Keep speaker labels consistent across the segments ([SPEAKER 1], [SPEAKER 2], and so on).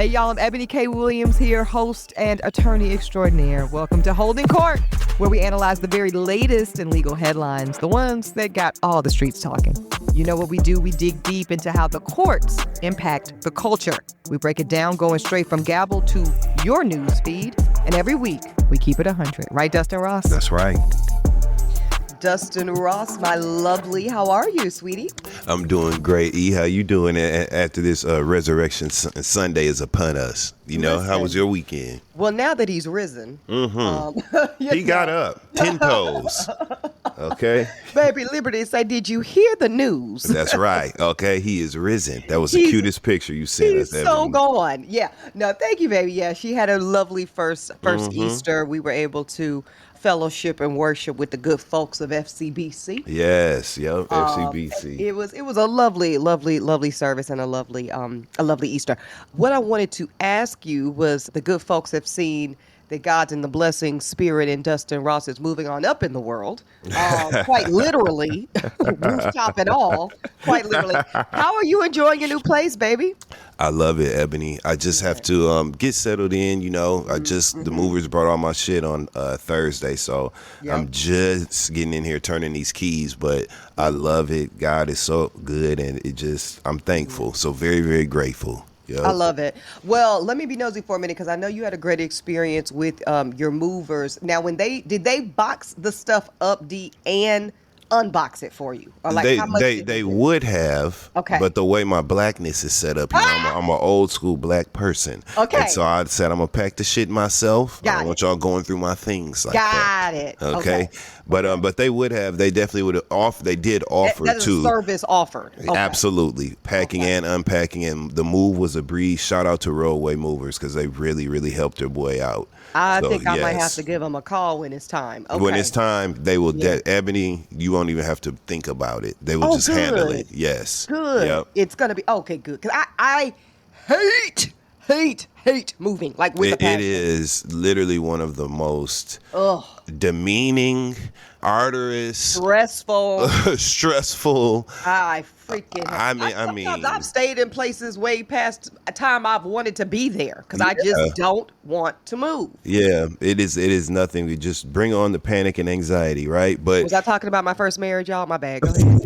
[SPEAKER 1] Hey, y'all, I'm Ebony K. Williams here, host and attorney extraordinaire. Welcome to Holding Court, where we analyze the very latest in legal headlines, the ones that got all the streets talking. You know what we do? We dig deep into how the courts impact the culture. We break it down, going straight from gavel to your news feed. And every week, we keep it 100. Right, Dustin Ross?
[SPEAKER 2] That's right.
[SPEAKER 1] Dustin Ross, my lovely, how are you, sweetie?
[SPEAKER 2] I'm doing great. E, how you doing after this Resurrection Sunday is upon us? You know,
[SPEAKER 1] Listen,
[SPEAKER 2] how was your weekend?
[SPEAKER 1] Well, now that he's risen.
[SPEAKER 2] He got up, 10 toes. Okay?
[SPEAKER 1] Baby Liberty say, did you hear the news?
[SPEAKER 2] That's right. Okay, he is risen. That was the cutest picture you sent us.
[SPEAKER 1] He's so gone. Yeah. No, thank you, baby. Yeah, she had a lovely first Easter. We were able to fellowship and worship with the good folks of FCBC.
[SPEAKER 2] Yes, yep, FCBC.
[SPEAKER 1] It was a lovely service and a lovely Easter. What I wanted to ask you was, the good folks have seen that God's in the blessing spirit and Dustin Ross is moving on up in the world, quite literally, rooftop and all, quite literally. How are you enjoying your new place, baby?
[SPEAKER 2] I love it, Ebony. I just have to get settled in, you know. The movers brought all my shit on Thursday, so I'm just getting in here turning these keys, but I love it. God is so good, and I'm thankful, so very, very grateful. Yep.
[SPEAKER 1] I love it. Well, let me be nosy for a minute, because I know you had a great experience with your movers. Now, did they box the stuff up, and unbox it for you? Or like, how much
[SPEAKER 2] they would have, but the way my blackness is set up, you know, I'm an old school black person. Okay. And so I said, I'm going to pack the shit myself. I don't want y'all going through my things like that. Got it. Okay. But they would have, they definitely would have offered, they did offer
[SPEAKER 1] that is
[SPEAKER 2] to.
[SPEAKER 1] A service offered. Okay.
[SPEAKER 2] Absolutely. Packing and unpacking, and the move was a breeze. Shout out to Roadway Movers, because they really, really helped their boy out.
[SPEAKER 1] I think I might have to give them a call when it's time. Okay.
[SPEAKER 2] When it's time, they will. Ebony, you won't even have to think about it. They will just handle it. Yes.
[SPEAKER 1] Good. Yep. It's gonna be okay. Good. Because I hate moving. Like with a passion. It
[SPEAKER 2] is literally one of the most demeaning, arduous,
[SPEAKER 1] stressful.
[SPEAKER 2] I freaking. I mean,
[SPEAKER 1] I've stayed in places way past a time I've wanted to be there, because I just don't want to move.
[SPEAKER 2] Yeah, it is nothing. We just bring on the panic and anxiety, right? But
[SPEAKER 1] was I talking about my first marriage, y'all? My bad. Go ahead.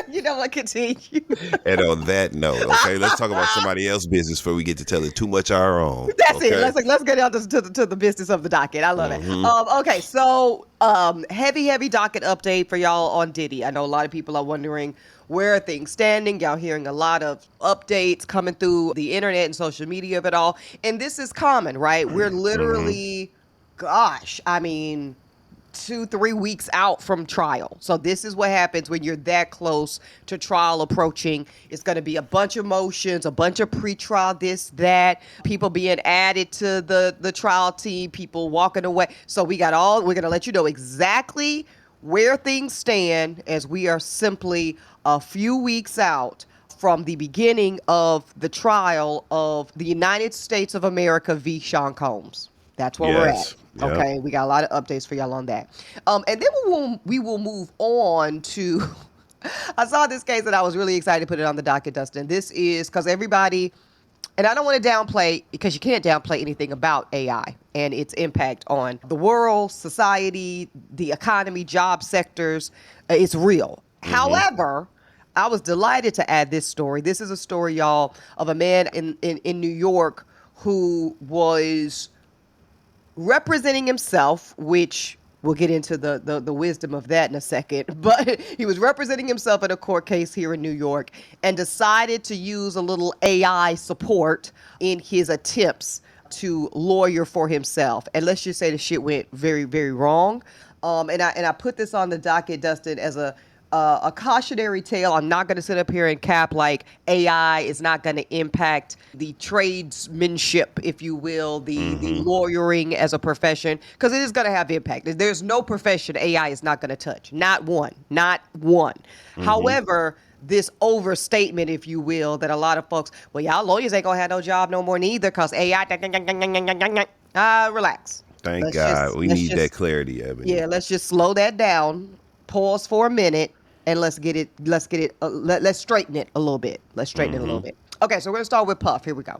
[SPEAKER 1] You know what? Continue.
[SPEAKER 2] And on that note, okay, let's talk about somebody else's business before we get to telling too much our own.
[SPEAKER 1] That's it. Let's get down to the business of the docket. I love it. Okay, so heavy docket update for y'all on Diddy. I know a lot of people are wondering, where are things standing? Y'all hearing a lot of updates coming through the internet and social media of it all. And this is common, right? We're literally, 2-3 weeks out from trial. So this is what happens when you're that close to trial approaching. It's going to be a bunch of motions, a bunch of pre-trial, this, that, people being added to the trial team, people walking away. So we're going to let you know exactly where things stand, as we are simply a few weeks out from the beginning of the trial of the United States of America v. Sean Combs. That's where we're at. Yep. Okay, we got a lot of updates for y'all on that. And then we will move on to, I saw this case and I was really excited to put it on the docket, Dustin. This is because everybody, and I don't want to downplay, because you can't downplay anything about AI and its impact on the world, society, the economy, job sectors. It's real. However, I was delighted to add this story. This is a story, y'all, of a man in New York who was representing himself, which we'll get into the wisdom of that in a second. But he was representing himself in a court case here in New York and decided to use a little AI support in his attempts to lawyer for himself. And let's just say the shit went very, very wrong. And I put this on the docket, Dustin, as a cautionary tale. I'm not going to sit up here and cap like AI is not going to impact the tradesmanship, if you will, the lawyering as a profession, because it is going to have impact. There's no profession AI is not going to touch. Not one. However, this overstatement, if you will, that a lot of folks, well, y'all lawyers ain't going to have no job no more neither because AI, relax.
[SPEAKER 2] Thank God. We need that clarity, Ebony.
[SPEAKER 1] Yeah, let's just slow that down, pause for a minute, and let's straighten it a little bit. Okay, so we're going to start with Puff. Here we go.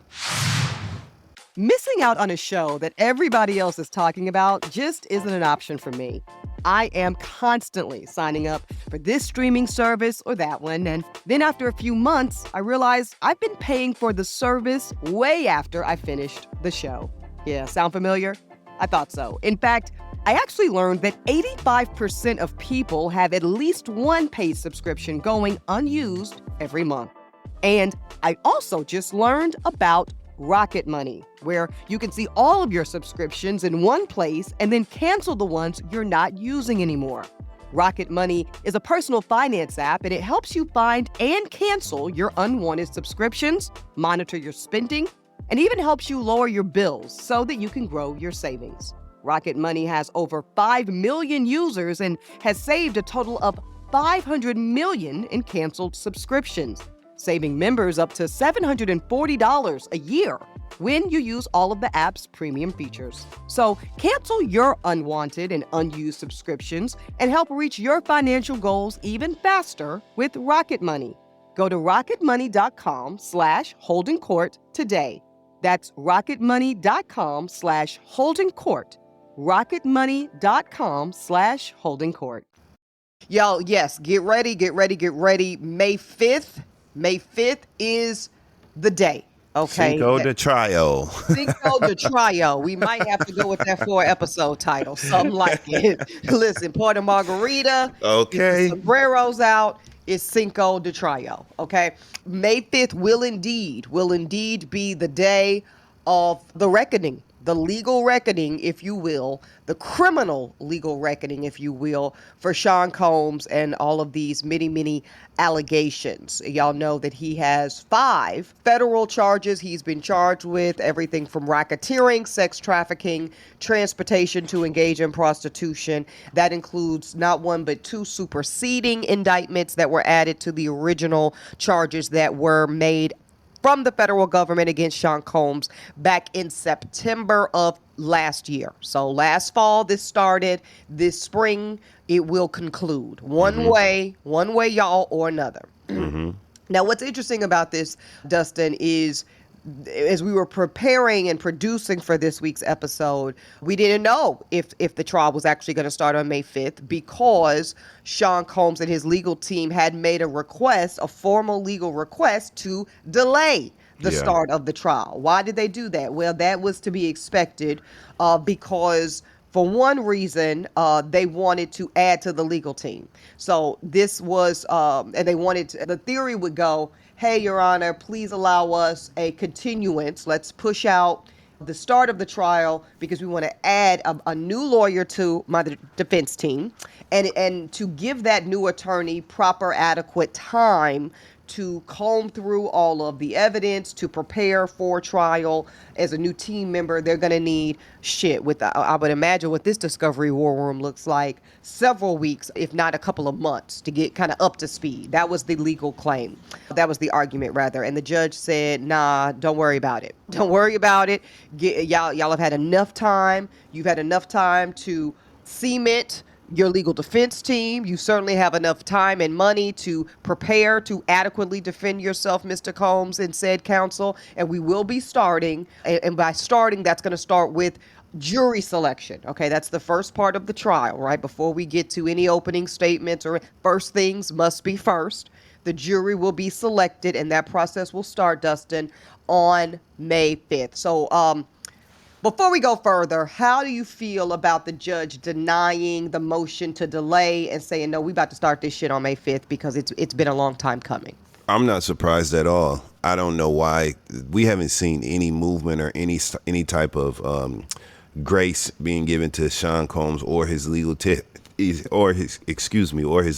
[SPEAKER 1] Missing out on a show that everybody else is talking about just isn't an option for me. I am constantly signing up for this streaming service or that one, and then after a few months, I realized I've been paying for the service way after I finished the show. Yeah, sound familiar? I thought so. In fact, I actually learned that 85% of people have at least one paid subscription going unused every month. And I also just learned about Rocket Money, where you can see all of your subscriptions in one place and then cancel the ones you're not using anymore. Rocket Money is a personal finance app, and it helps you find and cancel your unwanted subscriptions, monitor your spending, and even helps you lower your bills so that you can grow your savings. Rocket Money has over 5 million users and has saved a total of $500 million in canceled subscriptions, saving members up to $740 a year when you use all of the app's premium features. So cancel your unwanted and unused subscriptions and help reach your financial goals even faster with Rocket Money. Go to rocketmoney.com/holdingcourt today. That's rocketmoney.com/holdingcourt. rocketmoney.com/holdingcourt. Yo, yes, get ready. May 5th is the day. Okay.
[SPEAKER 2] Cinco de Trio.
[SPEAKER 1] Cinco de Trio. We might have to go with that 4-episode title, something like it. Listen, pour the margarita.
[SPEAKER 2] Okay.
[SPEAKER 1] Get the sombreros out. It's Cinco de Trio. Okay. May 5th will indeed be the day of the reckoning. The legal reckoning, if you will, the criminal legal reckoning, if you will, for Sean Combs and all of these many allegations. Y'all know that he has 5 federal charges he's been charged with, everything from racketeering, sex trafficking, transportation to engage in prostitution. That includes not one but 2 superseding indictments that were added to the original charges that were made from the federal government against Sean Combs back in September of last year. So last fall this started. This spring it will conclude. One way, y'all, or another. Now, what's interesting about this, Dustin, is as we were preparing and producing for this week's episode, we didn't know if the trial was actually going to start on May 5th because Sean Combs and his legal team had made a formal legal request to delay the start of the trial. Why did they do that? Well, that was to be expected because for one reason, they wanted to add to the legal team. So this was, and they wanted to, the theory would go, hey, Your Honor, please allow us a continuance. Let's push out the start of the trial because we want to add a new lawyer to my defense team and to give that new attorney proper, adequate time to comb through all of the evidence, to prepare for trial. As a new team member, they're going to need I would imagine what this discovery war room looks like, several weeks, if not a couple of months, to get kind of up to speed. That was the legal claim. That was the argument, rather. And the judge said, nah, don't worry about it. Don't worry about it. Y'all have had enough time. You've had enough time to cement your legal defense team. You certainly have enough time and money to prepare to adequately defend yourself, Mr. Combs, and said counsel. And we will be starting. And by starting, that's going to start with jury selection. Okay, that's the first part of the trial, right? Before we get to any opening statements or first things must be first. The jury will be selected, and that process will start, Dustin, on May 5th. So, before we go further, how do you feel about the judge denying the motion to delay and saying, no, we about to start this shit on May 5th because it's been a long time coming?
[SPEAKER 2] I'm not surprised at all. I don't know why. We haven't seen any movement or any type of grace being given to Sean Combs or his legal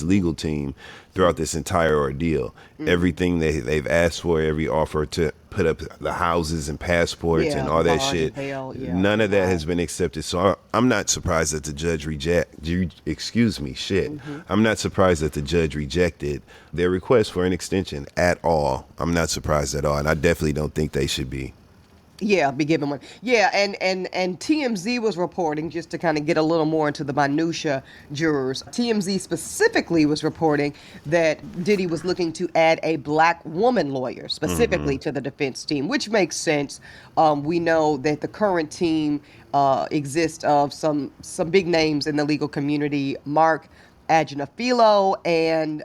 [SPEAKER 2] legal team throughout this entire ordeal. Everything they've asked for, every offer to put up the houses and passports and all that shit, none of that has been accepted. So I'm not surprised that the judge I'm not surprised that the judge rejected their request for an extension at all. I'm not surprised at all, and I definitely don't think they should be.
[SPEAKER 1] Yeah, be given one. Yeah, and TMZ was reporting, just to kind of get a little more into the minutia jurors. TMZ specifically was reporting that Diddy was looking to add a black woman lawyer specifically to the defense team, which makes sense. We know that the current team exists of some big names in the legal community: Mark Agnafilo and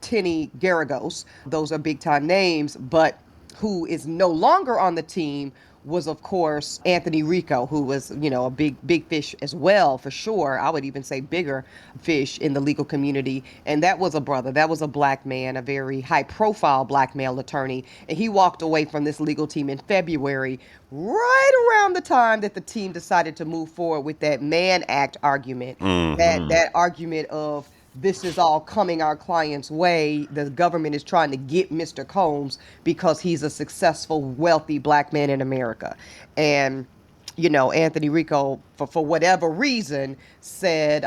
[SPEAKER 1] Tenny Garagos. Those are big time names, but who is no longer on the team was, of course, Anthony Rico, who was, a big fish as well, for sure. I would even say bigger fish in the legal community. And that was a brother. That was a black man, a very high-profile black male attorney. And he walked away from this legal team in February, right around the time that the team decided to move forward with that Mann Act argument, that argument of, this is all coming our client's way. The government is trying to get Mr. Combs because he's a successful, wealthy black man in America. And, Anthony Rico, for whatever reason, said,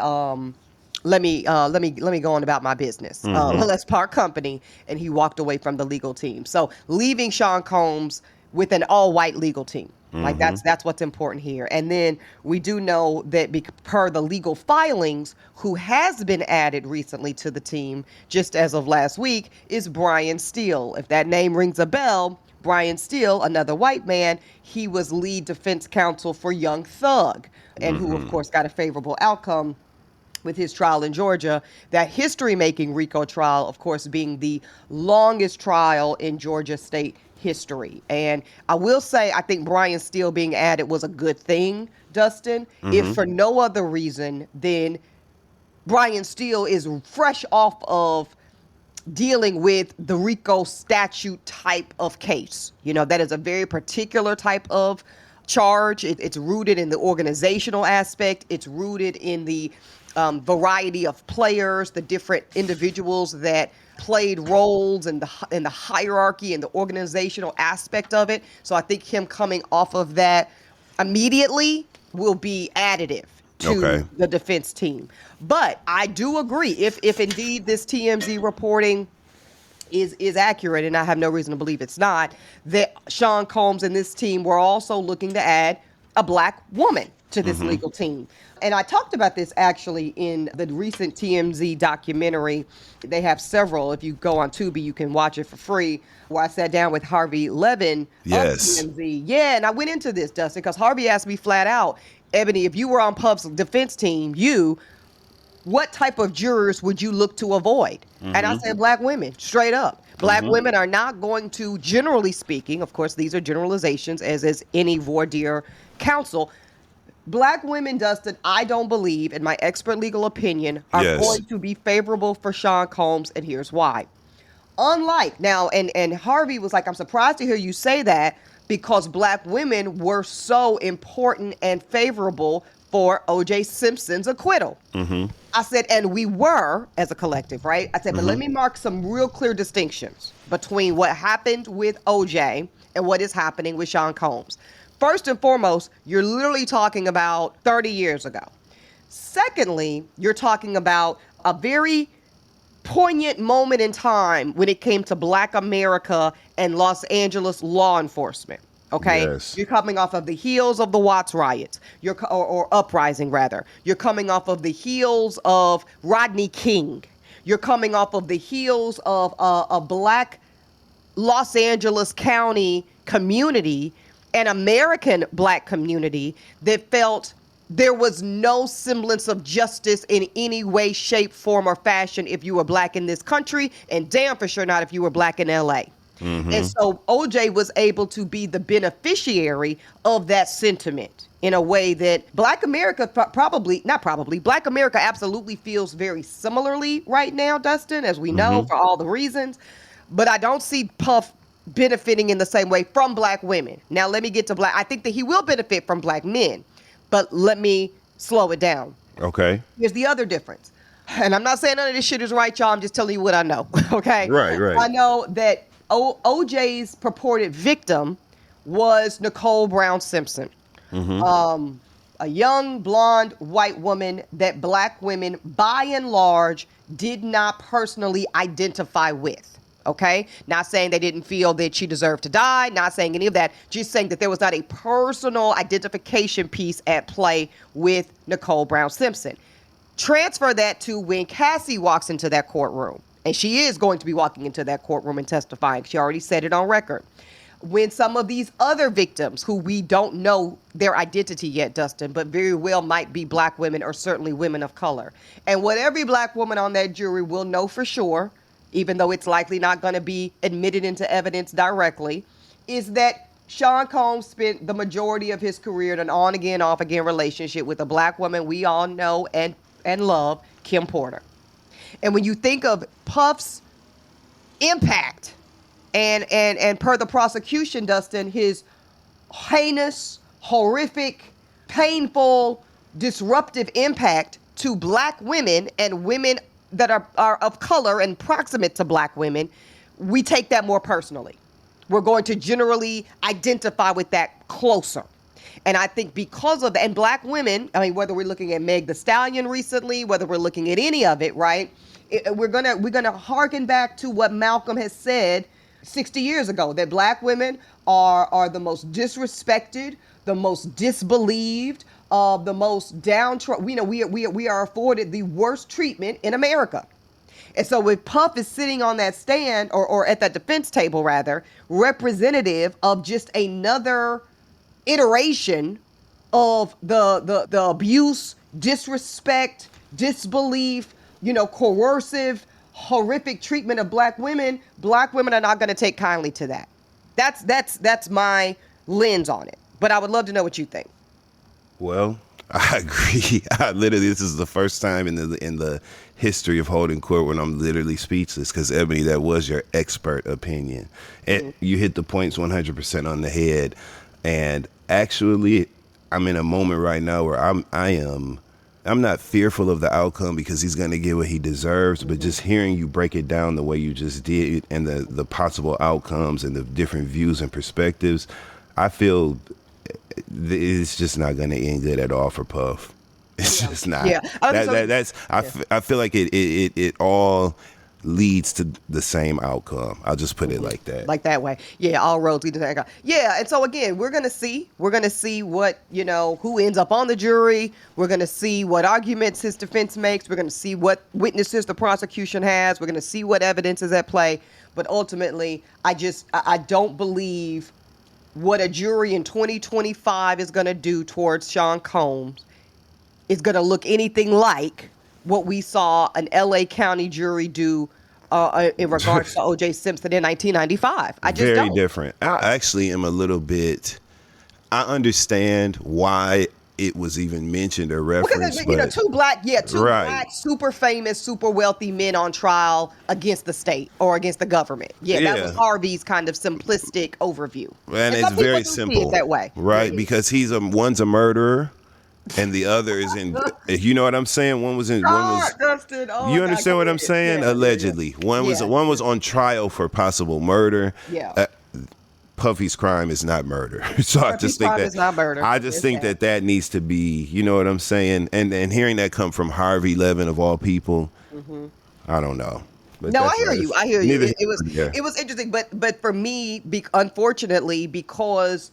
[SPEAKER 1] let me go on about my business. Let's part company. And he walked away from the legal team. So leaving Sean Combs with an all-white legal team. Like that's what's important here. And then we do know that per the legal filings, who has been added recently to the team, just as of last week, is Brian Steele. If that name rings a bell, Brian Steele, another white man, he was lead defense counsel for Young Thug, and who, of course, got a favorable outcome with his trial in Georgia. That history-making RICO trial, of course, being the longest trial in Georgia state history. And I will say, I think Brian Steele being added was a good thing, Dustin, if for no other reason than Brian Steele is fresh off of dealing with the RICO statute type of case. That is a very particular type of charge. It's rooted in the organizational aspect. It's rooted in the variety of players, the different individuals that played roles in the hierarchy and the organizational aspect of it. So I think him coming off of that immediately will be additive to the defense team. But I do agree, if indeed this TMZ reporting is accurate, and I have no reason to believe it's not, that Sean Combs and this team were also looking to add a black woman to this legal team. And I talked about this actually in the recent TMZ documentary. They have several. If you go on Tubi, you can watch it for free, where I sat down with Harvey Levin of TMZ. Yeah, and I went into this, Dustin, because Harvey asked me flat out, Ebony, if you were on Puff's defense team, what type of jurors would you look to avoid? And I said black women, straight up. Black women are not going to, generally speaking, of course, these are generalizations, as is any voir dire counsel. Black women, Dustin, I don't believe, in my expert legal opinion, are going to be favorable for Sean Combs, and here's why. Unlike, now, and Harvey was like, I'm surprised to hear you say that, because black women were so important and favorable for O.J. Simpson's acquittal. I said, and we were, as a collective, right? I said, but let me mark some real clear distinctions between what happened with O.J. and what is happening with Sean Combs. First and foremost, you're literally talking about 30 years ago. Secondly, you're talking about a very poignant moment in time when it came to Black America and Los Angeles law enforcement. Okay, you're coming off of the heels of the Watts riots, or uprising rather. You're coming off of the heels of Rodney King. You're coming off of the heels of a Black Los Angeles County community, an American Black community that felt there was no semblance of justice in any way, shape, form, or fashion if you were Black in this country, and damn for sure not if you were Black in LA. And so OJ was able to be the beneficiary of that sentiment in a way that Black America Black America absolutely feels very similarly right now, Dustin, as we know, for all the reasons. But I don't see Puff benefiting in the same way from Black women. Now, let me get to Black. I think that he will benefit from Black men, but let me slow it down.
[SPEAKER 2] Okay.
[SPEAKER 1] Here's the other difference. And I'm not saying none of this shit is right, y'all. I'm just telling you what I know. Okay.
[SPEAKER 2] Right.
[SPEAKER 1] I know that OJ's purported victim was Nicole Brown Simpson, a young blonde white woman that Black women, by and large, did not personally identify with. Okay? Not saying they didn't feel that she deserved to die, not saying any of that, just saying that there was not a personal identification piece at play with Nicole Brown Simpson. Transfer that to when Cassie walks into that courtroom, and she is going to be walking into that courtroom and testifying. She already said it on record. When some of these other victims, who we don't know their identity yet, Dustin, but very well might be black women or certainly women of color. And what every black woman on that jury will know for sure, even though it's likely not going to be admitted into evidence directly, is that Sean Combs spent the majority of his career in an on-again, off-again relationship with a black woman we all know and love, Kim Porter. And when you think of Puff's impact, and per the prosecution, Dustin, his heinous, horrific, painful, disruptive impact to black women and women that are of color and proximate to black women, we take that more personally. We're going to generally identify with that closer. And I think because of that, and black women, I mean, whether we're looking at Meg Thee Stallion recently, whether we're looking at any of it, right? We're gonna harken back to what Malcolm has said 60 years ago, that black women are the most disrespected, the most disbelieved, the most downtrodden. We are afforded the worst treatment in America. And so if Puff is sitting on that stand, or at that defense table rather, representative of just another iteration of the abuse, disrespect, disbelief, coercive, horrific treatment of black women are not going to take kindly to that. That's my lens on it. But I would love to know what you think.
[SPEAKER 2] Well, I agree. This is the first time in the history of holding court when I'm literally speechless, because Ebony, that was your expert opinion. And you hit the points 100% on the head. And actually, I'm in a moment right now where I'm not fearful of the outcome, because he's going to get what he deserves, but just hearing you break it down the way you just did, and the possible outcomes and the different views and perspectives, I feel it's just not going to end good at all for Puff. It's just not.
[SPEAKER 1] Yeah.
[SPEAKER 2] I feel like it all leads to the same outcome. I'll just put it like that.
[SPEAKER 1] Like that way. Yeah, all roads lead to that outcome. Yeah, and so again, we're going to see what, who ends up on the jury. We're going to see what arguments his defense makes. We're going to see what witnesses the prosecution has. We're going to see what evidence is at play. But ultimately, I don't believe what a jury in 2025 is going to do towards Sean Combs is going to look anything like what we saw an LA County jury do in regards to O.J. Simpson in 1995. I just
[SPEAKER 2] Very
[SPEAKER 1] don't.
[SPEAKER 2] different. I actually am a little bit. I understand why it was even mentioned or referenced.
[SPEAKER 1] Because two black,
[SPEAKER 2] right.
[SPEAKER 1] black, super famous, super wealthy men on trial against the state or against the government. Yeah, that was Harvey's kind of simplistic overview.
[SPEAKER 2] And it's very simple.
[SPEAKER 1] See it that way,
[SPEAKER 2] right? Because one's a murderer. And the other is in, you know what I'm saying? One was
[SPEAKER 1] Dustin,
[SPEAKER 2] you understand what I'm saying?
[SPEAKER 1] Yeah,
[SPEAKER 2] allegedly. One was on trial for possible murder.
[SPEAKER 1] Yeah.
[SPEAKER 2] Puffy's crime is not murder. So I just think that,
[SPEAKER 1] is not murder.
[SPEAKER 2] I just think that needs to be, you know what I'm saying? And hearing that come from Harvey Levin of all people, I don't know. But
[SPEAKER 1] no, I hear you. It was interesting, but for me, unfortunately, because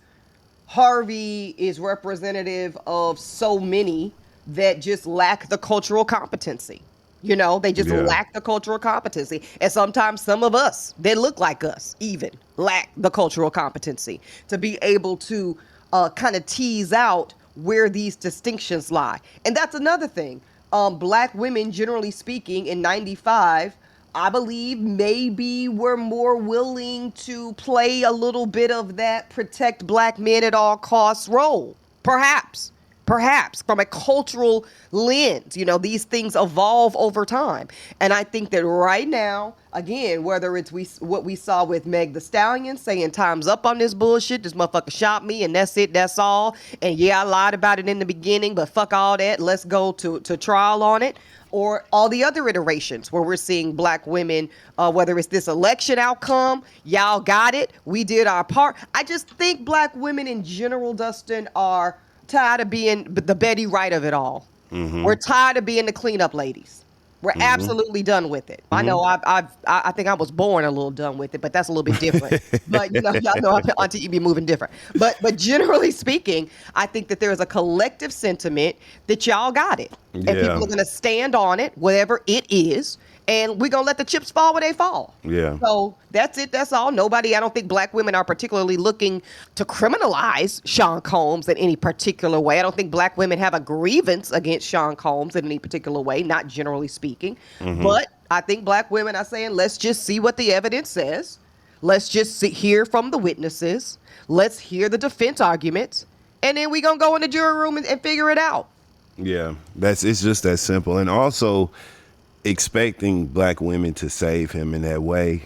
[SPEAKER 1] Harvey is representative of so many that just lack the cultural competency. They just lack the cultural competency. And sometimes some of us that look like us even lack the cultural competency to be able to kind of tease out where these distinctions lie. And that's another thing. Black women, generally speaking, in 95, I believe maybe were more willing to play a little bit of that protect black men at all costs role. Perhaps from a cultural lens, these things evolve over time. And I think that right now, again, whether it's what we saw with Meg Thee Stallion saying time's up on this bullshit, this motherfucker shot me and that's it, that's all. And yeah, I lied about it in the beginning, but fuck all that. Let's go to trial on it. Or all the other iterations where we're seeing black women, whether it's this election outcome, y'all got it, we did our part. I just think black women in general, Dustin, are tired of being the Betty Wright of it all. We're tired of being the cleanup ladies. We're absolutely done with it. I know I think I was born a little done with it, but that's a little bit different. But y'all know Auntie E be moving different. But generally speaking, I think that there is a collective sentiment that y'all got it. And people
[SPEAKER 2] Yeah.
[SPEAKER 1] are gonna stand on it, whatever it is, and we're gonna let the chips fall where they fall.
[SPEAKER 2] Yeah.
[SPEAKER 1] So that's it. That's all. I don't think black women are particularly looking to criminalize Sean Combs in any particular way. I don't think black women have a grievance against Sean Combs in any particular way, not generally speaking. But I think black women are saying, let's just see what the evidence says. Let's just hear from the witnesses. Let's hear the defense arguments. And then we're going to go in the jury room and figure it out.
[SPEAKER 2] Yeah, it's just that simple. And also expecting black women to save him in that way,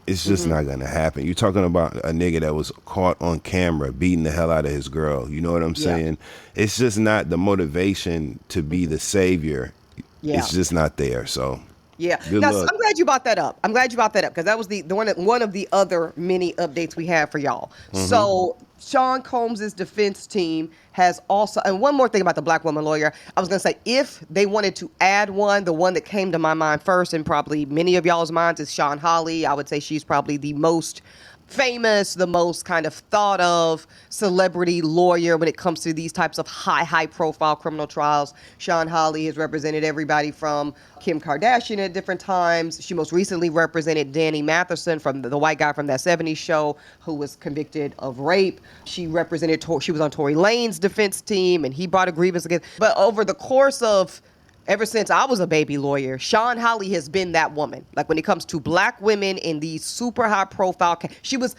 [SPEAKER 2] it's just not gonna happen. You're talking about a nigga that was caught on camera beating the hell out of his girl. You know what I'm saying? It's just not the motivation to be the savior.
[SPEAKER 1] Yeah.
[SPEAKER 2] It's just not there. So
[SPEAKER 1] Yeah.
[SPEAKER 2] good
[SPEAKER 1] Now,
[SPEAKER 2] luck.
[SPEAKER 1] I'm glad you brought that up. Because that was the one of the other many updates we have for y'all. So Sean Combs' defense team has also, and one more thing about the black woman lawyer, I was going to say, if they wanted to add one, the one that came to my mind first, and probably many of y'all's minds, is Sean Hawley. I would say she's probably the most famous, the most kind of thought of celebrity lawyer when it comes to these types of high profile criminal trials. Sean Hawley has represented everybody from Kim Kardashian at different times. She most recently represented Danny Matheson, from the white guy from that 70s show who was convicted of rape. She was on Tory Lane's defense team, and he brought a grievance against. But over the course of ever since I was a baby lawyer, Sean Hawley has been that woman. Like when it comes to black women in these super high profile, she was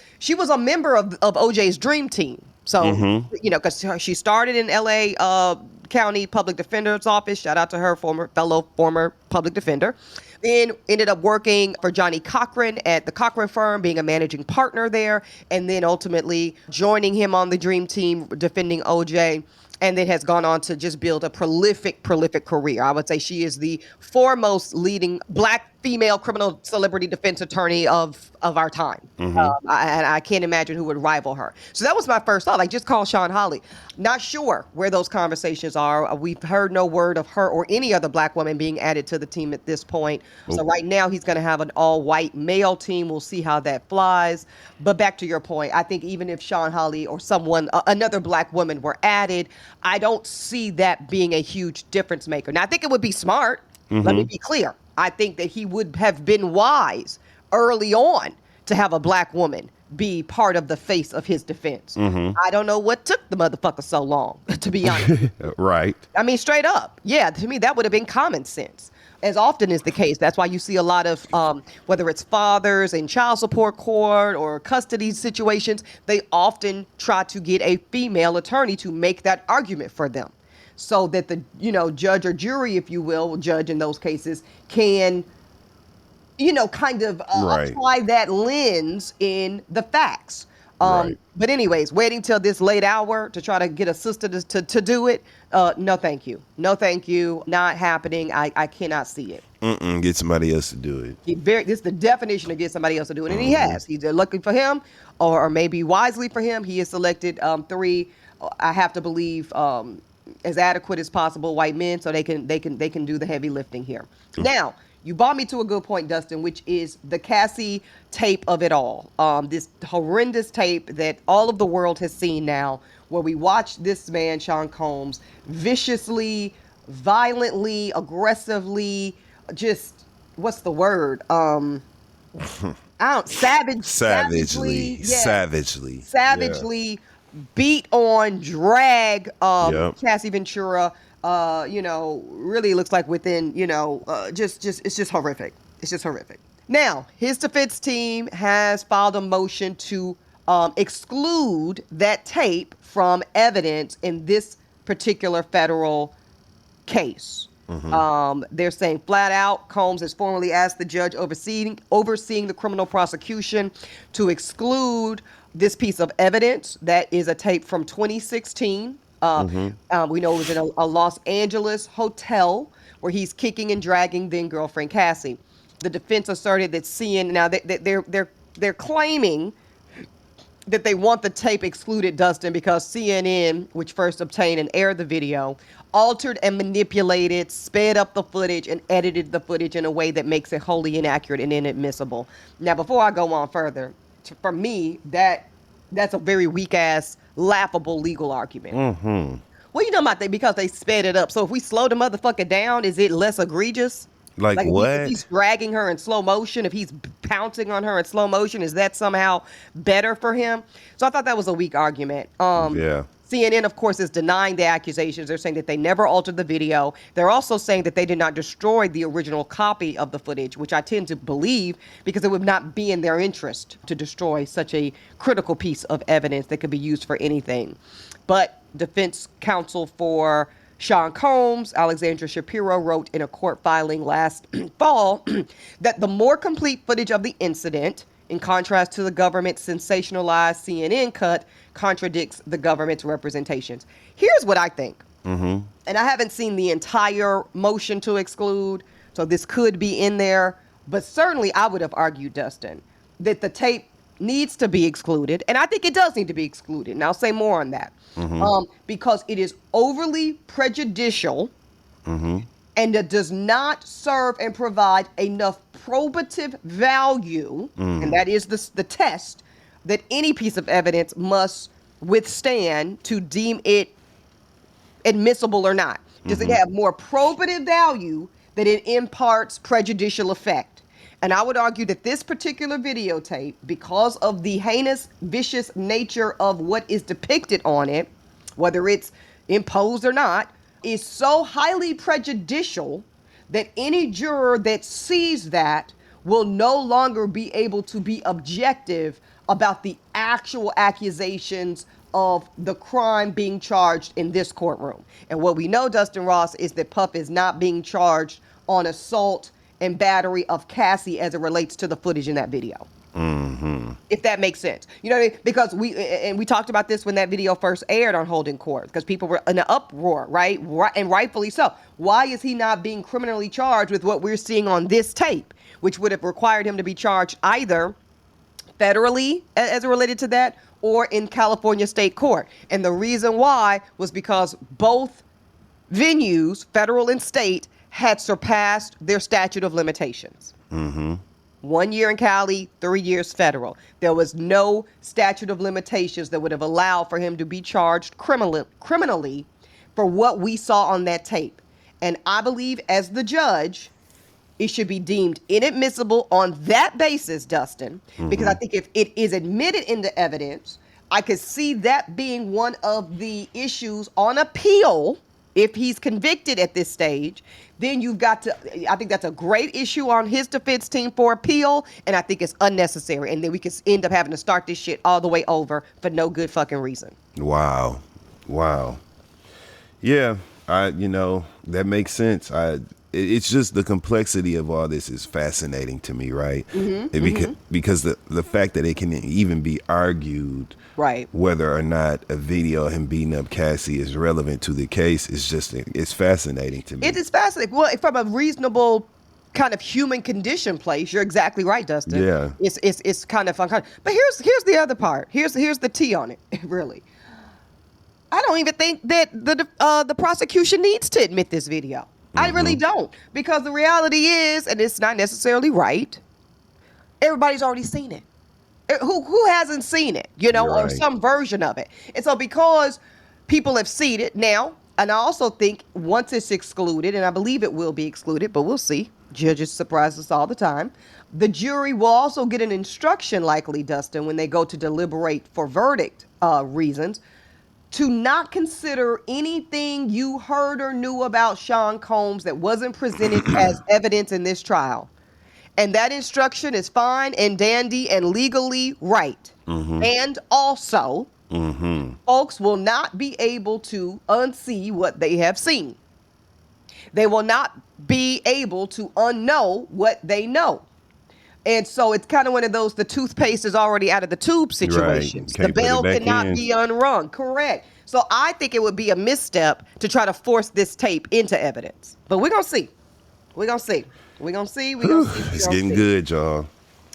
[SPEAKER 1] a member of OJ's dream team. So, because she started in LA County Public Defender's Office. Shout out to her, former public defender. Then ended up working for Johnny Cochran at the Cochran firm, being a managing partner there, and then ultimately joining him on the dream team defending OJ. And then has gone on to just build a prolific career. I would say she is the foremost leading black female criminal celebrity defense attorney of our time. I can't imagine who would rival her. So that was my first thought, like just call Sean Hawley. Not sure where those conversations are. We've heard no word of her or any other black woman being added to the team at this point. So right now he's going to have an all-white male team. We'll see how that flies. But back to your point, I think even if Sean Hawley or another black woman were added, I don't see that being a huge difference maker. Now, I think it would be smart. Let me be clear. I think that he would have been wise early on to have a black woman be part of the face of his defense. I don't know what took the motherfucker so long, to be honest.
[SPEAKER 2] Right.
[SPEAKER 1] I mean, straight up. Yeah, to me, that would have been common sense. As often is the case. That's why you see a lot of, whether it's fathers in child support court or custody situations, they often try to get a female attorney to make that argument for them, so that the, judge or jury, if you will, judge in those cases, can, kind of apply that lens in the facts.
[SPEAKER 2] Right.
[SPEAKER 1] But anyways, waiting till this late hour to try to get a sister to do it, no thank you. No thank you. Not happening. I cannot see it.
[SPEAKER 2] Get somebody else to do it.
[SPEAKER 1] This is the definition of get somebody else to do it, and he has. He's looking for him, or maybe wisely for him, he has selected 3, I have to believe, as adequate as possible white men, so they can do the heavy lifting here. Now, you brought me to a good point, Dustin, which is the Cassie tape of it all. This horrendous tape that all of the world has seen now, where we watch this man, Sean Combs, viciously, violently, aggressively, just, what's the word? Savagely beat on, drag Cassie Ventura. Really looks like within, just it's just horrific. It's just horrific. Now, his defense team has filed a motion to exclude that tape from evidence in this particular federal case. They're saying flat out, Combs has formally asked the judge overseeing the criminal prosecution to exclude this piece of evidence. That is a tape from 2016. We know it was in a Los Angeles hotel where he's kicking and dragging then girlfriend Cassie. The defense asserted that seeing, now they're claiming that they want the tape excluded, Dustin, because CNN, which first obtained and aired the video, altered and manipulated, sped up the footage, and edited the footage in a way that makes it wholly inaccurate and inadmissible. Now, before I go on further, for me, that's a very weak-ass, laughable legal argument.
[SPEAKER 2] Mm-hmm.
[SPEAKER 1] What you know about that? Because they sped it up. So if we slow the motherfucker down, is it less egregious?
[SPEAKER 2] Like what?
[SPEAKER 1] If he's dragging her in slow motion, if he's pouncing on her in slow motion, is that somehow better for him? So I thought that was a weak argument.
[SPEAKER 2] Yeah.
[SPEAKER 1] CNN, of course, is denying the accusations. They're saying that they never altered the video. They're also saying that they did not destroy the original copy of the footage, which I tend to believe because it would not be in their interest to destroy such a critical piece of evidence that could be used for anything. But defense counsel for Sean Combs, Alexandra Shapiro, wrote in a court filing last fall that the more complete footage of the incident, in contrast to the government's sensationalized CNN cut, contradicts the government's representations. Here's what I think. Mm-hmm. And I haven't seen the entire motion to exclude, so this could be in there. But certainly I would have argued, Dustin, that the tape needs to be excluded. And I think it does need to be excluded. And I'll say more on that. Mm-hmm. Because it is overly prejudicial. Mm-hmm. And it does not serve and provide enough probative value, and that is the test that any piece of evidence must withstand to deem it admissible or not. Does it have more probative value that it imparts prejudicial effect? And I would argue that this particular videotape, because of the heinous, vicious nature of what is depicted on it, whether it's imposed or not, is so highly prejudicial that any juror that sees that will no longer be able to be objective about the actual accusations of the crime being charged in this courtroom. And what we know, Dustin Ross, is that Puff is not being charged on assault and battery of Cassie as it relates to the footage in that video. Mm-hmm. If that makes sense. You know what I mean? Because we talked about this when that video first aired on Holding Court, because people were in an uproar, right? And rightfully so. Why is he not being criminally charged with what we're seeing on this tape, which would have required him to be charged either federally as it related to that or in California state court? And the reason why was because both venues, federal and state, had surpassed their statute of limitations. Mm-hmm. 1 year in Cali, 3 years federal. There was no statute of limitations that would have allowed for him to be charged criminally for what we saw on that tape. And I believe, as the judge, it should be deemed inadmissible on that basis, Dustin, because I think if it is admitted into evidence, I could see that being one of the issues on appeal. If he's convicted at this stage, then you've got to, I think that's a great issue on his defense team for appeal, and I think it's unnecessary. And then we could end up having to start this shit all the way over for no good fucking reason.
[SPEAKER 2] Wow. Yeah, that makes sense. It's just the complexity of all this is fascinating to me, right? Because the fact that it can even be argued, right, whether or not a video of him beating up Cassie is relevant to the case is just, it's fascinating to me.
[SPEAKER 1] It is fascinating. Well, from a reasonable kind of human condition place, you're exactly right, Dustin.
[SPEAKER 2] Yeah.
[SPEAKER 1] It's kind of fun. But here's the other part. Here's the tea on it, really. I don't even think that the prosecution needs to admit this video. I really don't, because the reality is, and it's not necessarily right, everybody's already seen it. Who hasn't seen it, or some version of it? And so because people have seen it now, and I also think once it's excluded, and I believe it will be excluded, but we'll see. Judges surprise us all the time. The jury will also get an instruction, likely, Dustin, when they go to deliberate for verdict reasons, to not consider anything you heard or knew about Sean Combs that wasn't presented as evidence in this trial. And that instruction is fine and dandy and legally right. And also, folks will not be able to unsee what they have seen. They will not be able to unknow what they know. And so it's kind of one of those, the toothpaste is already out of the tube situations.
[SPEAKER 2] Right.
[SPEAKER 1] The bell cannot be unrung. Correct. So I think it would be a misstep to try to force this tape into evidence. But we're going to see. We're going to see.
[SPEAKER 2] It's getting good, y'all.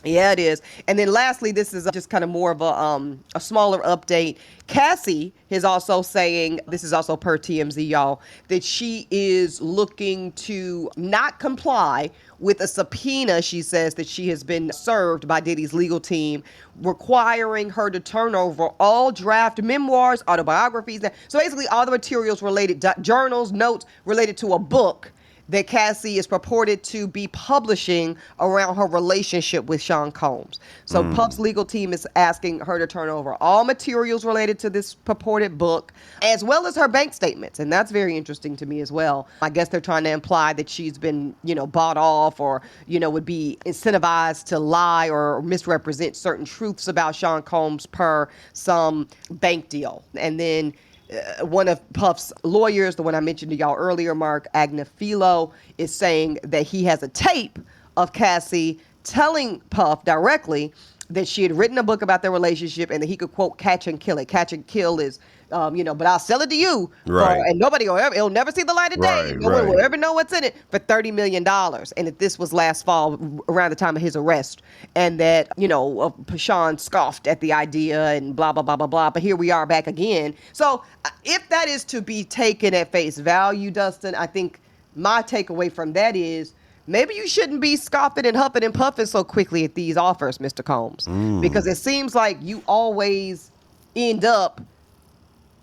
[SPEAKER 1] Yeah, it is. And then lastly, this is just kind of more of a smaller update. Cassie is also saying, this is also per TMZ, y'all, that she is looking to not comply with a subpoena, she says, that she has been served by Diddy's legal team, requiring her to turn over all draft memoirs, autobiographies. So basically all the materials related, journals, notes related to a book that Cassie is purported to be publishing around her relationship with Sean Combs. So Puff's legal team is asking her to turn over all materials related to this purported book, as well as her bank statements. And that's very interesting to me as well. I guess they're trying to imply that she's been, bought off or, would be incentivized to lie or misrepresent certain truths about Sean Combs per some bank deal. And then one of Puff's lawyers, the one I mentioned to y'all earlier, Mark Agnifilo, is saying that he has a tape of Cassie telling Puff directly that she had written a book about their relationship and that he could, quote, catch and kill it. Catch and kill is, but I'll sell it to you.
[SPEAKER 2] Right.
[SPEAKER 1] And nobody will ever, it'll never see the light of day.
[SPEAKER 2] Right,
[SPEAKER 1] No one will
[SPEAKER 2] right.
[SPEAKER 1] ever know what's in it for $30 million. And that this was last fall around the time of his arrest. And that, Sean scoffed at the idea and blah, blah, blah, blah, blah. But here we are back again. So if that is to be taken at face value, Dustin, I think my takeaway from that is, maybe you shouldn't be scoffing and huffing and puffing so quickly at these offers, Mr. Combs, because it seems like you always end up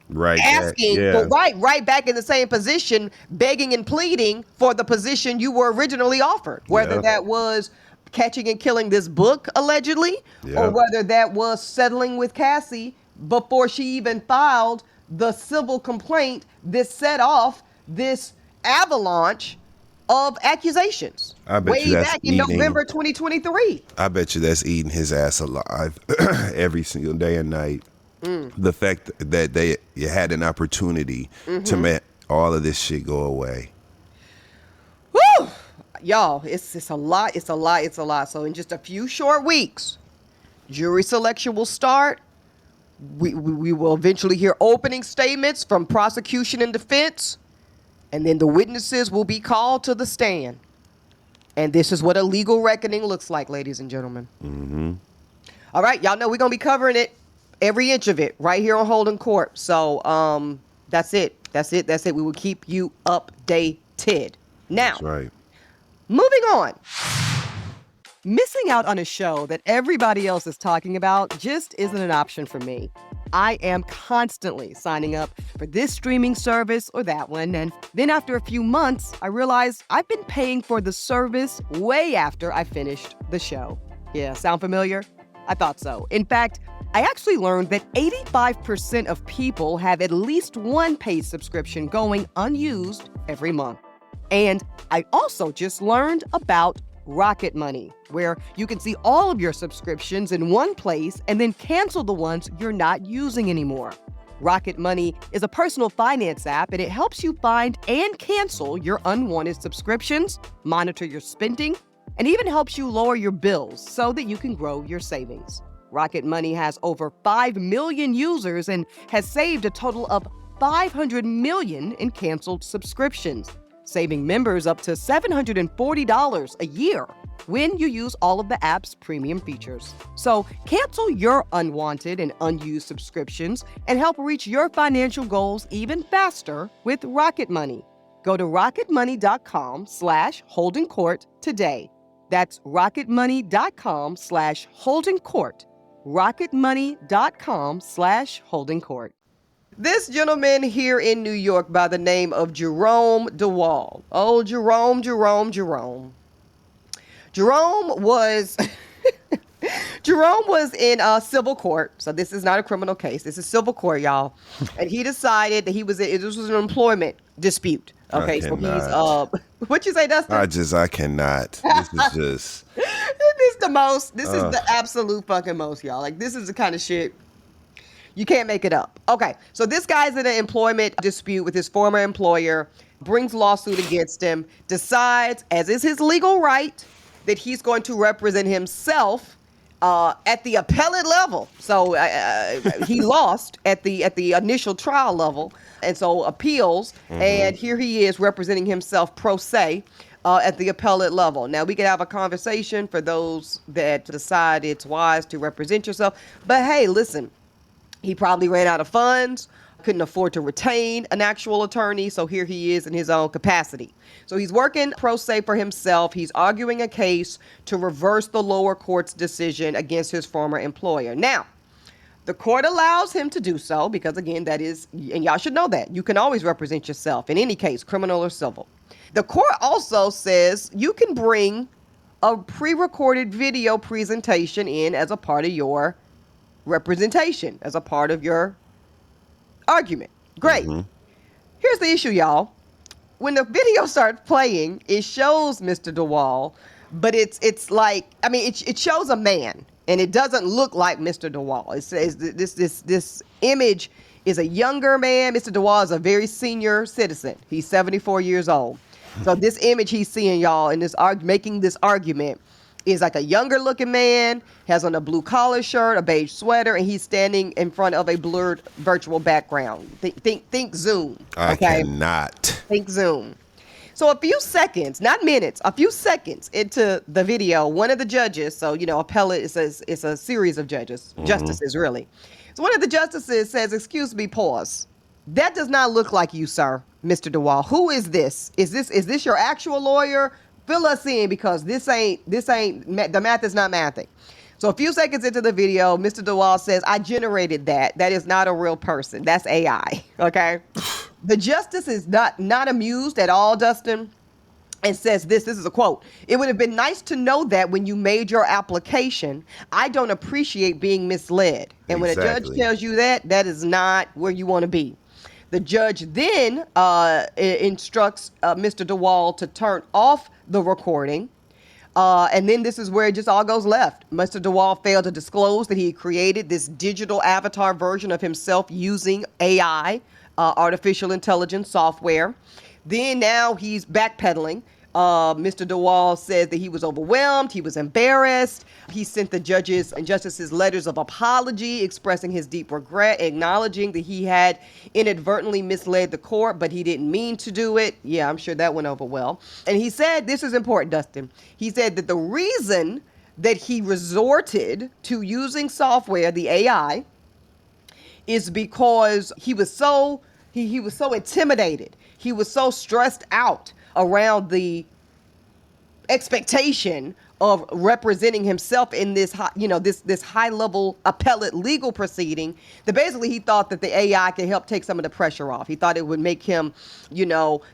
[SPEAKER 1] asking, right back in the same position, begging and pleading for the position you were originally offered, whether that was catching and killing this book, allegedly, or whether that was settling with Cassie before she even filed the civil complaint that set off this avalanche of accusations.
[SPEAKER 2] I bet
[SPEAKER 1] way
[SPEAKER 2] you that's
[SPEAKER 1] back in
[SPEAKER 2] eating,
[SPEAKER 1] November 2023.
[SPEAKER 2] I bet you that's eating his ass alive every single day and night. The fact that you had an opportunity to make all of this shit go away.
[SPEAKER 1] Woo! Y'all, it's a lot. It's a lot. It's a lot. So in just a few short weeks, jury selection will start. We will eventually hear opening statements from prosecution and defense. And then the witnesses will be called to the stand. And this is what a legal reckoning looks like, ladies and gentlemen. All right, y'all know we're going to be covering it, every inch of it, right here on Holding Court. So that's it. That's it. That's it. We will keep you updated. Now,
[SPEAKER 2] That's right.
[SPEAKER 1] moving on. Missing out on a show that everybody else is talking about just isn't an option for me. I am constantly signing up for this streaming service or that one, and then after a few months, I realized I've been paying for the service way after I finished the show. Yeah, sound familiar? I thought so. In fact, I actually learned that 85% of people have at least one paid subscription going unused every month. And I also just learned about Rocket Money, where you can see all of your subscriptions in one place and then cancel the ones you're not using anymore. Rocket Money is a personal finance app, and it helps you find and cancel your unwanted subscriptions, monitor your spending, and even helps you lower your bills so that you can grow your savings. Rocket Money has over 5 million users and has saved a total of $500 million in canceled subscriptions, saving members up to $740 a year when you use all of the app's premium features. So cancel your unwanted and unused subscriptions and help reach your financial goals even faster with Rocket Money. Go to rocketmoney.com/holdingcourt today. That's rocketmoney.com/holdingcourt. rocketmoney.com/holdingcourt. This gentleman here in New York by the name of Jerome DeWall. Oh, Jerome. Jerome was Jerome was in civil court. So this is not a criminal case. This is civil court, y'all. And he decided that this was an employment dispute. Okay, so he's what you say, Dustin?
[SPEAKER 2] I cannot. This is just
[SPEAKER 1] This is the most. This is the absolute fucking most, y'all. Like, this is the kind of shit you can't make it up. Okay, so this guy's in an employment dispute with his former employer, brings lawsuit against him, decides, as is his legal right, that he's going to represent himself at the appellate level. So he lost at the initial trial level, and so appeals, and here he is representing himself pro se at the appellate level. Now, we could have a conversation for those that decide it's wise to represent yourself. But hey, listen, he probably ran out of funds, couldn't afford to retain an actual attorney, so here he is in his own capacity. So he's working pro se for himself. He's arguing a case to reverse the lower court's decision against his former employer. Now, the court allows him to do so because, again, that is, and y'all should know that, you can always represent yourself in any case, criminal or civil. The court also says you can bring a pre-recorded video presentation in as a part of your representation, as a part of your argument. Great. Mm-hmm. Here's the issue, y'all. When the video starts playing, it shows Mr. DeWall, but it's like, I mean, it shows a man. And it doesn't look like Mr. DeWall. It says this image is a younger man. Mr. DeWall is a very senior citizen. He's 74 years old. So this image he's seeing, y'all, in this making this argument is like a younger looking man, has on a blue collar shirt, a beige sweater, and he's standing in front of a blurred virtual background. Think Zoom. Okay?
[SPEAKER 2] I cannot.
[SPEAKER 1] Think Zoom. So a few seconds, not minutes, a few seconds into the video, one of the judges, so, you know, appellate, it's a series of judges, justices, really. So one of the justices says, excuse me, pause. That does not look like you, sir, Mr. DeWall. Who is this? Is this your actual lawyer? Fill us in, because this ain't, the math is not mathing. So a few seconds into the video, Mr. DeWall says, I generated that. That is not a real person. That's AI, okay? The justice is not amused at all, Dustin, and says this is a quote. It would have been nice to know that when you made your application. I don't appreciate being misled. And when a judge tells you that, that is not where you want to be. The judge then instructs Mr. DeWall to turn off the recording. And then this is where it just all goes left. Mr. DeWall failed to disclose that he created this digital avatar version of himself using AI, artificial intelligence software. Then now he's backpedaling. Mr. DeWall says that he was overwhelmed. He was embarrassed. He sent the judges and justices letters of apology, expressing his deep regret, acknowledging that he had inadvertently misled the court, but he didn't mean to do it. Yeah, I'm sure that went over well. And he said, this is important, Dustin. He said that the reason that he resorted to using software, the AI, is because he was so intimidated. He was so stressed out around the expectation of representing himself in this high level appellate legal proceeding that basically he thought that the AI could help take some of the pressure off. He thought it would make him,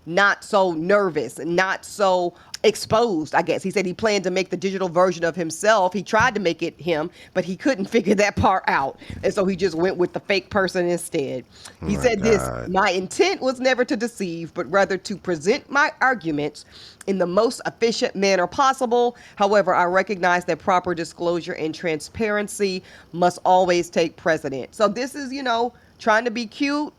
[SPEAKER 1] not so nervous and not so exposed, I guess. He said he planned to make the digital version of himself. He tried to make it him, but he couldn't figure that part out. And so he just went with the fake person instead. He said this, my intent was never to deceive, but rather to present my arguments in the most efficient manner possible. However, I recognize that proper disclosure and transparency must always take precedent. So this is, trying to be cute,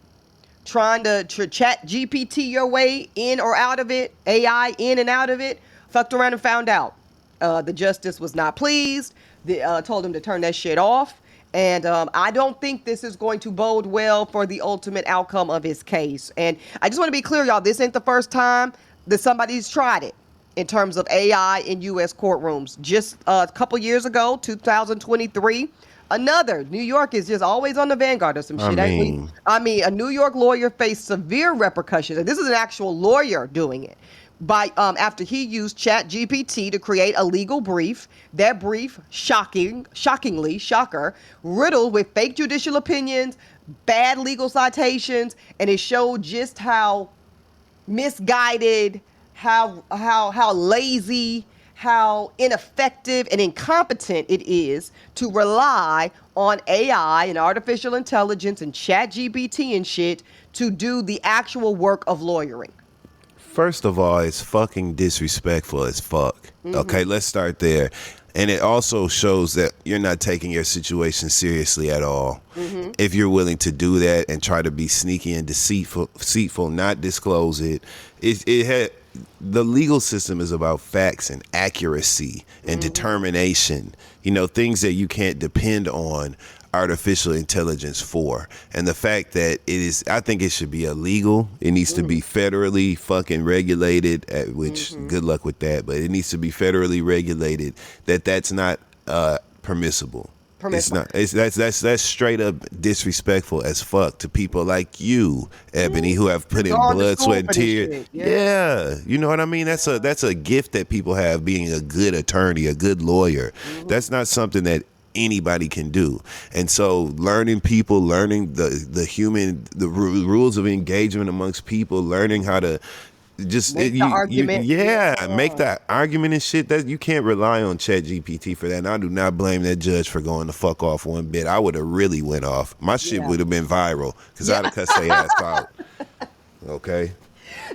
[SPEAKER 1] trying to chat GPT your way in or out of it, AI in and out of it, fucked around and found out. The justice was not pleased, told him to turn that shit off. And I don't think this is going to bode well for the ultimate outcome of his case. And I just want to be clear, y'all, this ain't the first time that somebody's tried it in terms of AI in U.S. courtrooms. Just a couple years ago, 2023, New York is just always on the vanguard of some shit. I mean, a New York lawyer faced severe repercussions, and this is an actual lawyer doing it, after he used Chat GPT to create a legal brief. That brief, shockingly, riddled with fake judicial opinions, bad legal citations, and it showed just how misguided, how lazy, how ineffective and incompetent it is to rely on AI and artificial intelligence and Chat GPT and shit to do the actual work of lawyering.
[SPEAKER 2] First of all, it's fucking disrespectful as fuck. Mm-hmm. Okay, let's start there. And it also shows that you're not taking your situation seriously at all. Mm-hmm. If you're willing to do that and try to be sneaky and deceitful, not disclose it. The legal system is about facts and accuracy and determination. Things that you can't depend on artificial intelligence for. And the fact that it is, I think it should be illegal. It needs to be federally fucking regulated, which good luck with that, but it needs to be federally regulated, that's not permissible. It's not. That's straight up disrespectful as fuck to people like you, Ebony, who have put in blood, sweat, and tears. Yeah, you know what I mean. That's a gift that people have, being a good attorney, a good lawyer. That's not something that anybody can do. And so learning the rules of engagement amongst people, learning how to just
[SPEAKER 1] make the argument.
[SPEAKER 2] Make that argument and shit. That you can't rely on ChatGPT for that. And I do not blame that judge for going the fuck off one bit. I would have really went off. My shit would have been viral because I'd have cussed their ass out. Okay.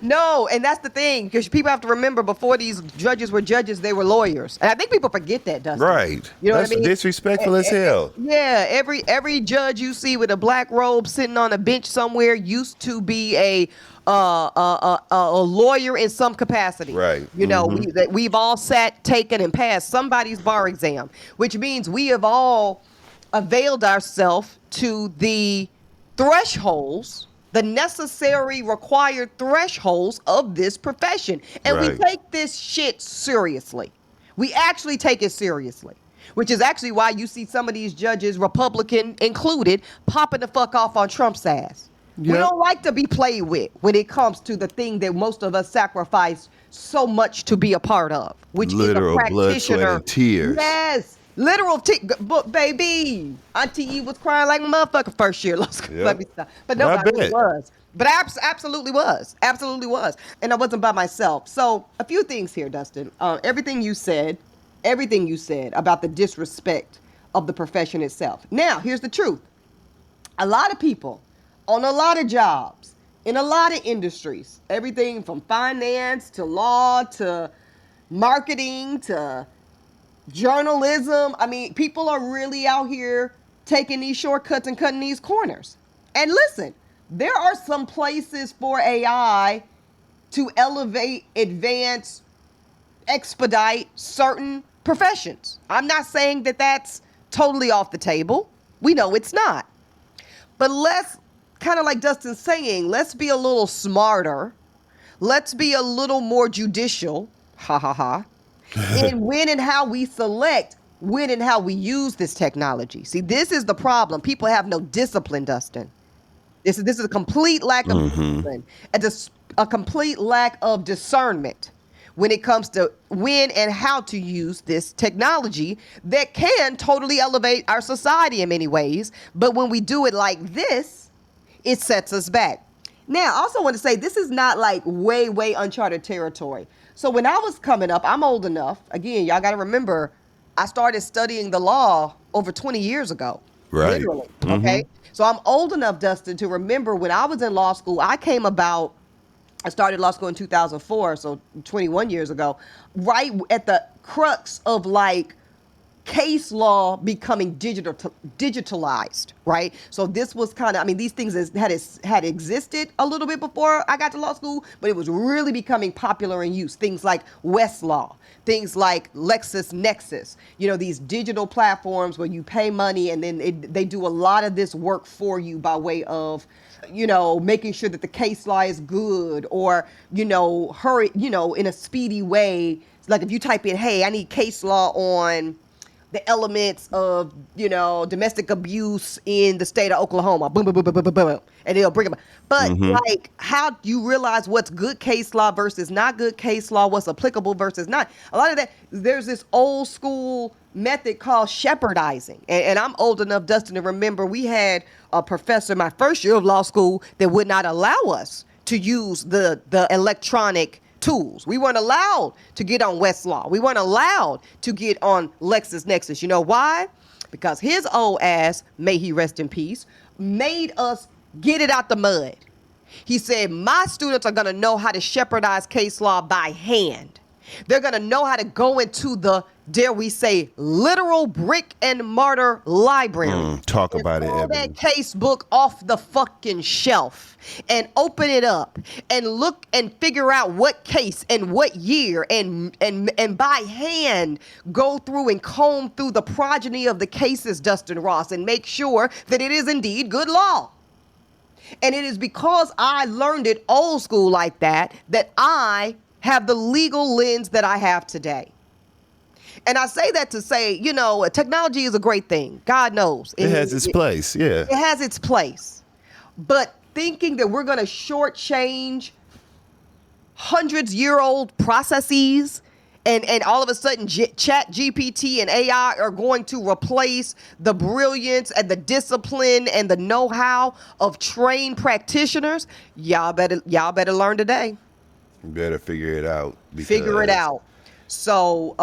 [SPEAKER 1] No, and that's the thing, because people have to remember, before these judges were judges, they were lawyers, and I think people forget that, Dustin.
[SPEAKER 2] Right.
[SPEAKER 1] You know
[SPEAKER 2] that's
[SPEAKER 1] what I mean?
[SPEAKER 2] Disrespectful as hell.
[SPEAKER 1] Yeah, every judge you see with a black robe sitting on a bench somewhere used to be a lawyer in some capacity.
[SPEAKER 2] Right.
[SPEAKER 1] You know, we've all sat, taken, and passed somebody's bar exam, which means we have all availed ourselves to the thresholds, the necessary required thresholds of this profession. And we take this shit seriously. We actually take it seriously, which is actually why you see some of these judges, Republican included, popping the fuck off on Trump's ass. Yep. We don't like to be played with when it comes to the thing that most of us sacrifice so much to be a part of, which
[SPEAKER 2] literal
[SPEAKER 1] is a practitioner.
[SPEAKER 2] Blood, sweat, and tears.
[SPEAKER 1] Yes. Literal but baby, Auntie E was crying like a motherfucker first year. Let me stop. But no, I really was. But I absolutely was. Absolutely was. And I wasn't by myself. So a few things here, Dustin. Everything you said about the disrespect of the profession itself. Now, here's the truth. A lot of people on a lot of jobs, in a lot of industries, everything from finance to law to marketing to journalism. I mean, people are really out here taking these shortcuts and cutting these corners. And listen, there are some places for AI to elevate, advance, expedite certain professions. I'm not saying that that's totally off the table. We know it's not. But let's, kind of like Dustin's saying, let's be a little smarter. Let's be a little more judicial. Ha ha ha. And when and how we select, when and how we use this technology. See, this is the problem. People have no discipline, Dustin. This is a complete lack of discipline, a complete lack of discernment when it comes to when and how to use this technology that can totally elevate our society in many ways. But when we do it like this, it sets us back. Now, I also want to say this is not like way, way uncharted territory. So when I was coming up, I'm old enough. Again, y'all got to remember, I started studying the law over 20 years ago.
[SPEAKER 2] Right.
[SPEAKER 1] Literally. Okay. So I'm old enough, Dustin, to remember when I was in law school, I started law school in 2004, so 21 years ago, right at the crux of like case law becoming digitalized, right? So this was kind of, I mean, these things had existed a little bit before I got to law school, but it was really becoming popular in use. Things like Westlaw, things like LexisNexis, these digital platforms where you pay money and then they do a lot of this work for you by way of, making sure that the case law is good or, hurry, in a speedy way. Like if you type in, hey, I need case law on the elements of, domestic abuse in the state of Oklahoma. Boom, boom, boom, boom, boom, boom, boom. And they'll bring them. But like, how do you realize what's good case law versus not good case law, what's applicable versus not? A lot of that, there's this old school method called shepherdizing. And I'm old enough, Dustin, to remember we had a professor my first year of law school that would not allow us to use the electronic tools. We weren't allowed to get on Westlaw. We weren't allowed to get on LexisNexis. You know why? Because his old ass, may he rest in peace, made us get it out the mud. He said, my students are going to know how to shepherdize case law by hand. They're going to know how to go into the, dare we say, literal brick and mortar library.
[SPEAKER 2] Talk about it,
[SPEAKER 1] pull
[SPEAKER 2] Ebony.
[SPEAKER 1] that case book off the fucking shelf and open it up and look and figure out what case and what year and by hand go through and comb through the progeny of the cases, Dustin Ross, and make sure that it is indeed good law. And it is because I learned it old school like that I have the legal lens that I have today. And I say that to say, technology is a great thing. God knows.
[SPEAKER 2] It has its place, yeah.
[SPEAKER 1] It has its place. But thinking that we're going to shortchange hundreds-year-old processes and all of a sudden Chat GPT and AI are going to replace the brilliance and the discipline and the know-how of trained practitioners, y'all better learn today.
[SPEAKER 2] You better figure it out.
[SPEAKER 1] Figure it out. So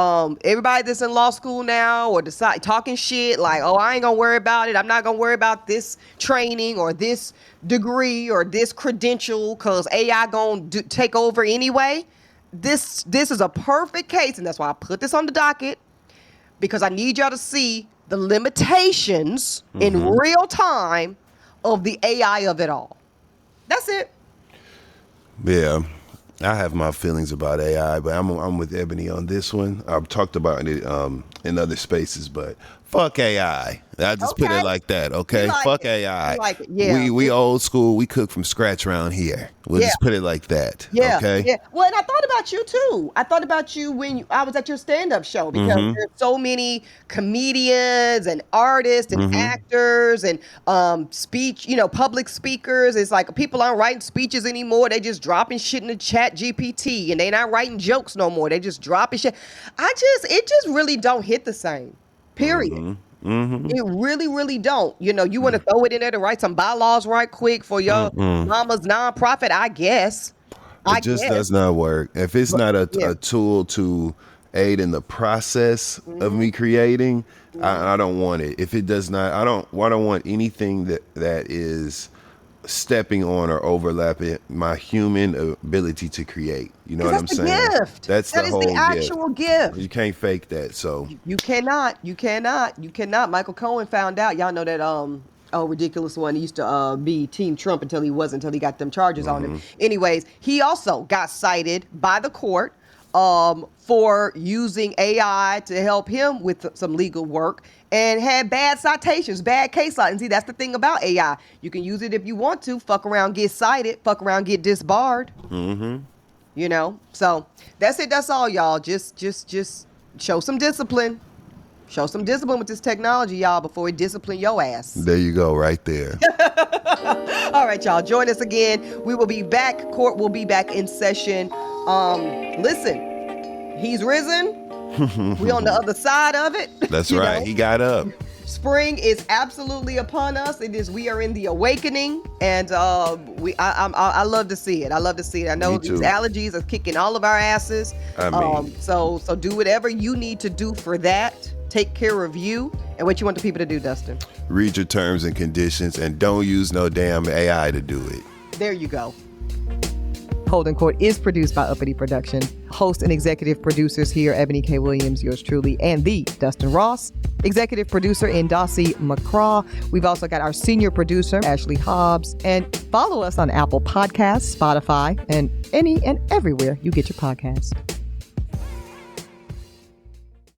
[SPEAKER 1] everybody that's in law school now or decide talking shit like, oh, I ain't gonna worry about it. I'm not gonna worry about this training or this degree or this credential because AI gonna take over anyway. This is a perfect case, and that's why I put this on the docket, because I need y'all to see the limitations in real time of the AI of it all. That's it.
[SPEAKER 2] Yeah. I have my feelings about AI, but I'm with Ebony on this one. I've talked about it in other spaces, but fuck AI. I just put it like that, okay? Fuck AI.
[SPEAKER 1] Like it. Yeah.
[SPEAKER 2] We old school. We cook from scratch around here. We'll just put it like that, okay?
[SPEAKER 1] Yeah. Well, and I thought about you too. I thought about you when I was at your stand-up show, because there's so many comedians and artists and actors and public speakers. It's like people aren't writing speeches anymore. They just dropping shit in the Chat GPT, and they not writing jokes no more. They just dropping shit. It just really don't hit the same. Period. It really, really don't. You want to throw it in there to write some bylaws right quick for your mama's nonprofit, I guess.
[SPEAKER 2] It just does not work. If it's not a tool to aid in the process of me creating, I don't want it. If it does not, I don't want anything that is stepping on or overlapping my human ability to create. You know what I'm saying?
[SPEAKER 1] Gift.
[SPEAKER 2] That's the whole gift.
[SPEAKER 1] That is the actual gift.
[SPEAKER 2] You can't fake that. So
[SPEAKER 1] you cannot. Michael Cohen found out. Y'all know that ridiculous one. He used to be Team Trump until he got them charges on him. Anyways, he also got cited by the court for using AI to help him with some legal work, and had bad citations, bad case law. And see, that's the thing about AI. You can use it if you want to. Fuck around, get cited. Fuck around, get disbarred. So that's it. That's all, y'all. Just show some discipline. Show some discipline with this technology, y'all, before it discipline your ass.
[SPEAKER 2] There you go, right there.
[SPEAKER 1] All right, y'all. Join us again. We will be back. Court will be back in session. Listen, he's risen. We on the other side of it.
[SPEAKER 2] That's right. He got up.
[SPEAKER 1] Spring is absolutely upon us. We are in the awakening, and I love to see it. I love to see it. I know these allergies are kicking all of our asses. So do whatever you need to do for that. Take care of you. And what you want the people to do, Dustin?
[SPEAKER 2] Read your terms and conditions, and don't use no damn AI to do it.
[SPEAKER 1] There you go. Holding Court is produced by Uppity Production. Host and executive producers here, Ebony K. Williams, yours truly, and the Dustin Ross. Executive producer in Dossie, McCraw. We've also got our senior producer, Ashley Hobbs. And follow us on Apple Podcasts, Spotify, and any and everywhere you get your podcasts.